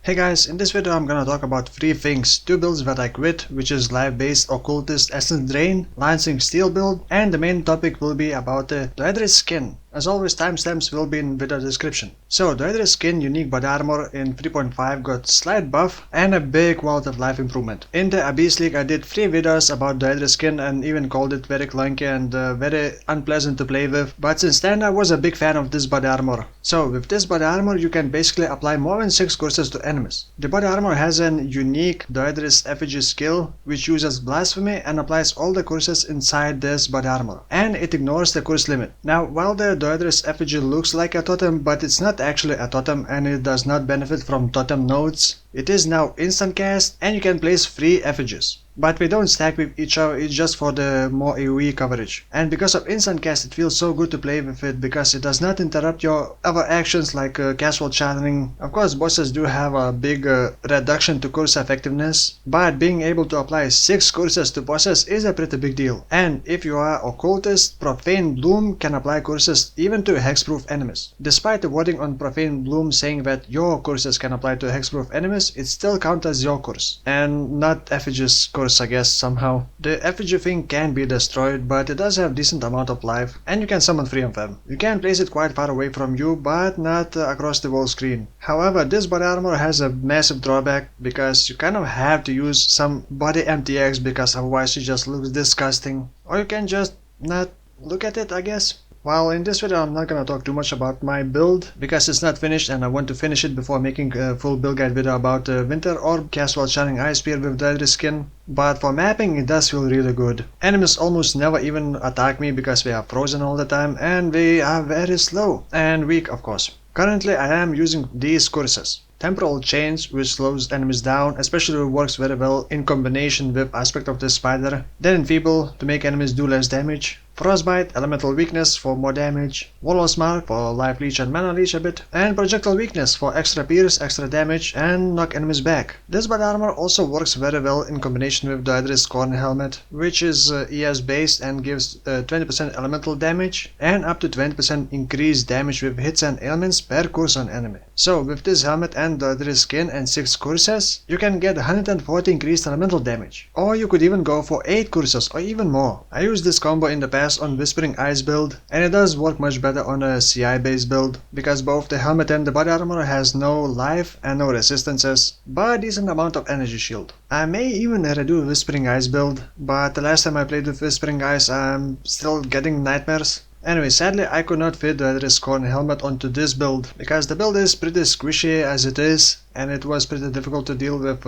Hey guys, in this video I'm gonna talk about 3 things, 2 builds that I quit, which is life-based Occultist Essence Drain, Lancing Steel build, and the main topic will be about the Doedre skin. As always, timestamps will be in video description. So, Doedre skin unique body armor in 3.5 got slight buff and a big quality of life improvement. In the Abyss League I did 3 videos about Doedre skin and even called it very clunky and very unpleasant to play with, but since then I was a big fan of this body armor. So, with this body armor you can basically apply more than 6 curses to enemies. The body armor has an unique Doedre's Effigy skill which uses blasphemy and applies all the curses inside this body armor, and it ignores the curse limit. Now, while the Doedre's Effigy looks like a totem, but it's not actually a totem and it does not benefit from totem nodes. It is now instant cast and you can place 3 effigies. But we don't stack with each other, it's just for the more AoE coverage. And because of instant cast it feels so good to play with it because it does not interrupt your other actions like casual channeling. Of course bosses do have a big reduction to curse effectiveness, but being able to apply 6 curses to bosses is a pretty big deal. And if you are Occultist, Profane Bloom can apply curses even to hexproof enemies. Despite the wording on Profane Bloom saying that your curses can apply to hexproof enemies, it still counts as your curse and not Effigy's curse. I guess somehow. The effigy thing can be destroyed, but it does have decent amount of life and you can summon 3 of them. You can place it quite far away from you, but not across the whole screen. However, this body armor has a massive drawback because you kind of have to use some body MTX because otherwise it just looks disgusting. Or you can just not look at it, I guess. Well, in this video I'm not gonna talk too much about my build because it's not finished and I want to finish it before making a full build guide video about Winter Orb Casual Shining Ice Spear with Doedre skin. But for mapping it does feel really good. Enemies almost never even attack me because they are frozen all the time and they are very slow and weak, of course. Currently I am using these curses. Temporal Chains, which slows enemies down, especially works very well in combination with Aspect of the Spider. Then Enfeeble to make enemies do less damage. Frostbite, Elemental Weakness for more damage. Warlord's Mark for Life Leech and Mana Leech a bit. And Projectile Weakness for extra pierce, extra damage and knock enemies back. This body armor also works very well in combination with Doedre's Corn Helmet, which is ES based and gives 20% elemental damage and up to 20% increased damage with hits and ailments per curse on enemy. So with this helmet and Doedre's skin and 6 curses, you can get 140 increased elemental damage. Or you could even go for 8 curses or even more. I used this combo in the past on Whispering Ice build and it does work much better on a CI based build because both the helmet and the body armor has no life and no resistances, but a decent amount of energy shield. I may even redo Whispering Ice build, but the last time I played with Whispering Ice I'm still getting nightmares. Anyway, sadly I could not fit Doedre's Corn Helmet onto this build because the build is pretty squishy as it is and it was pretty difficult to deal with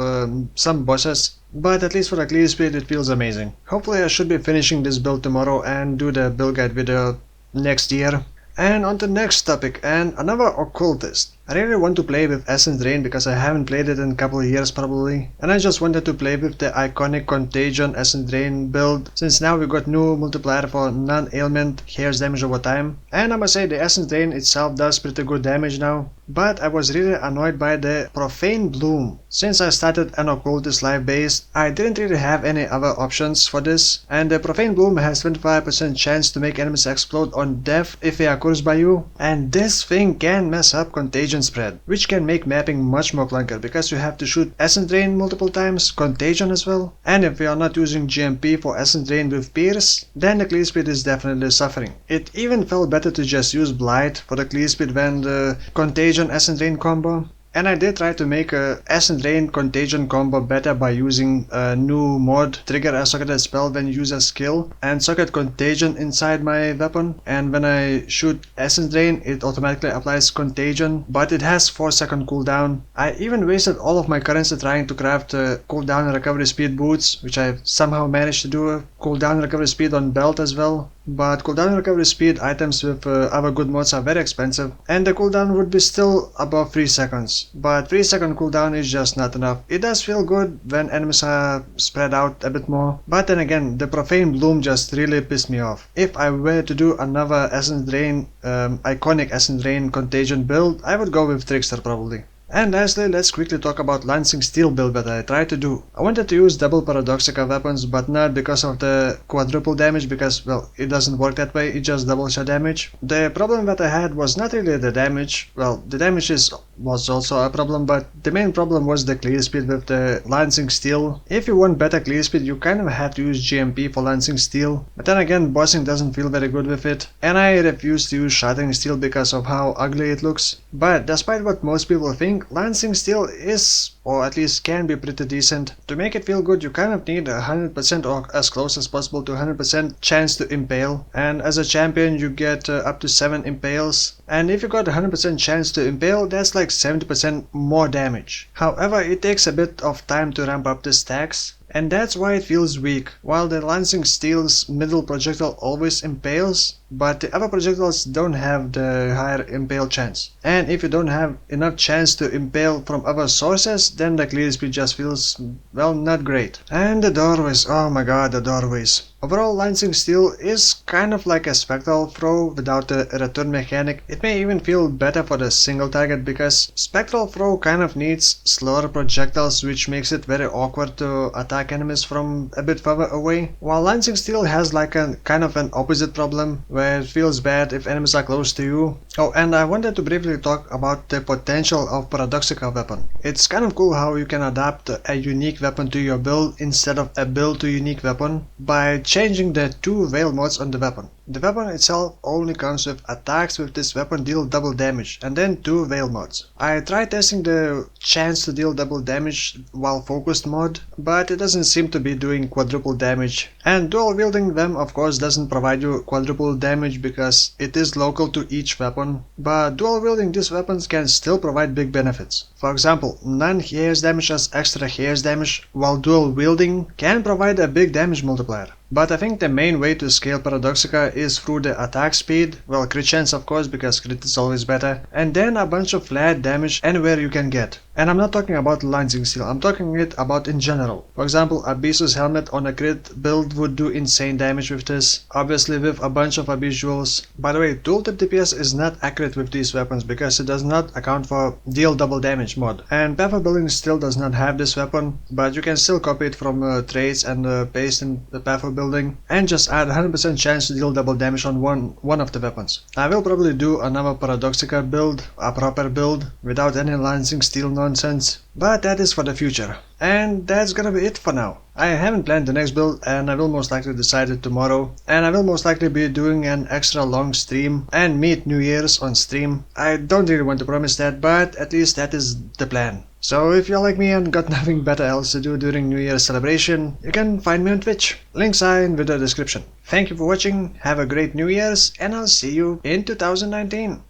some bosses, but at least for the clear speed it feels amazing. Hopefully I should be finishing this build tomorrow and do the build guide video next year. And on to the next topic, and another Occultist. I really want to play with Essence Drain because I haven't played it in a couple of years probably, and I just wanted to play with the iconic Contagion Essence Drain build since now we got new multiplier for non-ailment heals damage over time, and I must say the Essence Drain itself does pretty good damage now, but I was really annoyed by the Profane Bloom. Since I started an Occultist live based, I didn't really have any other options for this, and the Profane Bloom has 25% chance to make enemies explode on death if they are cursed by you, and this thing can mess up Contagion spread, which can make mapping much more clunker because you have to shoot Essence Drain multiple times, Contagion as well, and if you are not using GMP for Essence Drain with Pierce, then the clear speed is definitely suffering. It even felt better to just use Blight for the clear speed than the Contagion Essence Drain combo. And I did try to make a Essence Drain Contagion combo better by using a new mod, trigger a socketed spell when you use a skill and socket Contagion inside my weapon, and when I shoot Essence Drain it automatically applies Contagion, but it has 4-second cooldown. I even wasted all of my currency trying to craft cooldown and recovery speed boots, which I somehow managed to do, cooldown and recovery speed on belt as well. But cooldown and recovery speed items with other good mods are very expensive and the cooldown would be still above 3 seconds. But 3-second cooldown is just not enough. It does feel good when enemies are spread out a bit more, but then again the Profane Bloom just really pissed me off. If I were to do another Essence Drain, iconic Essence Drain Contagion build, I would go with Trickster probably. And lastly, let's quickly talk about Lancing Steel build that I tried to do. I wanted to use double Paradoxica weapons, but not because of the quadruple damage, because, well, it doesn't work that way, it just doubles your damage. The problem that I had was not really the damage, well, the damage is was also a problem, but the main problem was the clear speed with the Lancing Steel. If you want better clear speed, you kind of have to use GMP for Lancing Steel, but then again, bossing doesn't feel very good with it, and I refuse to use Shattering Steel because of how ugly it looks. But despite what most people think, Lancing Steel is, or at least can be, pretty decent. To make it feel good, you kind of need 100% or as close as possible to 100% chance to impale, and as a champion you get up to 7 impales, and if you got 100% chance to impale, that's like 70% more damage. However, it takes a bit of time to ramp up the stacks, and that's why it feels weak. While the Lancing Steel's middle projectile always impales, but the other projectiles don't have the higher impale chance. And if you don't have enough chance to impale from other sources, then the clear speed just feels, well, not great. And the doorways, oh my god, the doorways. Overall, Lancing Steel is kind of like a spectral throw without the return mechanic. It may even feel better for the single target because spectral throw kind of needs slower projectiles, which makes it very awkward to attack enemies from a bit further away, while Lancing Steel has like a kind of an opposite problem where it feels bad if enemies are close to you. Oh, and I wanted to briefly talk about the potential of Paradoxica weapon. It's kind of cool how you can adapt a unique weapon to your build instead of a build to unique weapon by changing the 2 veil mods on the weapon. The weapon itself only comes with attacks with this weapon deal double damage, and then 2 veil mods. I tried testing the chance to deal double damage while focused mod, but it doesn't seem to be doing quadruple damage. And dual wielding them of course doesn't provide you quadruple damage because it is local to each weapon, but dual wielding these weapons can still provide big benefits. For example, non-hair's damage as extra hair's damage, while dual wielding can provide a big damage multiplier. But I think the main way to scale Paradoxica is through the attack speed, well, crit chance of course, because crit is always better, and then a bunch of flat damage anywhere you can get. And I'm not talking about Lancing Steel, I'm talking it about in general. For example, Abyss's helmet on a crit build would do insane damage with this, obviously with a bunch of Abyss jewels. By the way, tooltip DPS is not accurate with these weapons because it does not account for deal double damage mod. And Path of Building still does not have this weapon, but you can still copy it from traits and paste in the Path of Building and just add 100% chance to deal double damage on one of the weapons. I will probably do another Paradoxica build, a proper build, without any Lancing Steel nonsense, but that is for the future. And that's gonna be it for now. I haven't planned the next build and I will most likely decide it tomorrow, and I will most likely be doing an extra long stream and meet New Year's on stream. I don't really want to promise that, but at least that is the plan. So if you're like me and got nothing better else to do during New Year's celebration, you can find me on Twitch. Links are in the description. Thank you for watching, have a great New Year's, and I'll see you in 2019.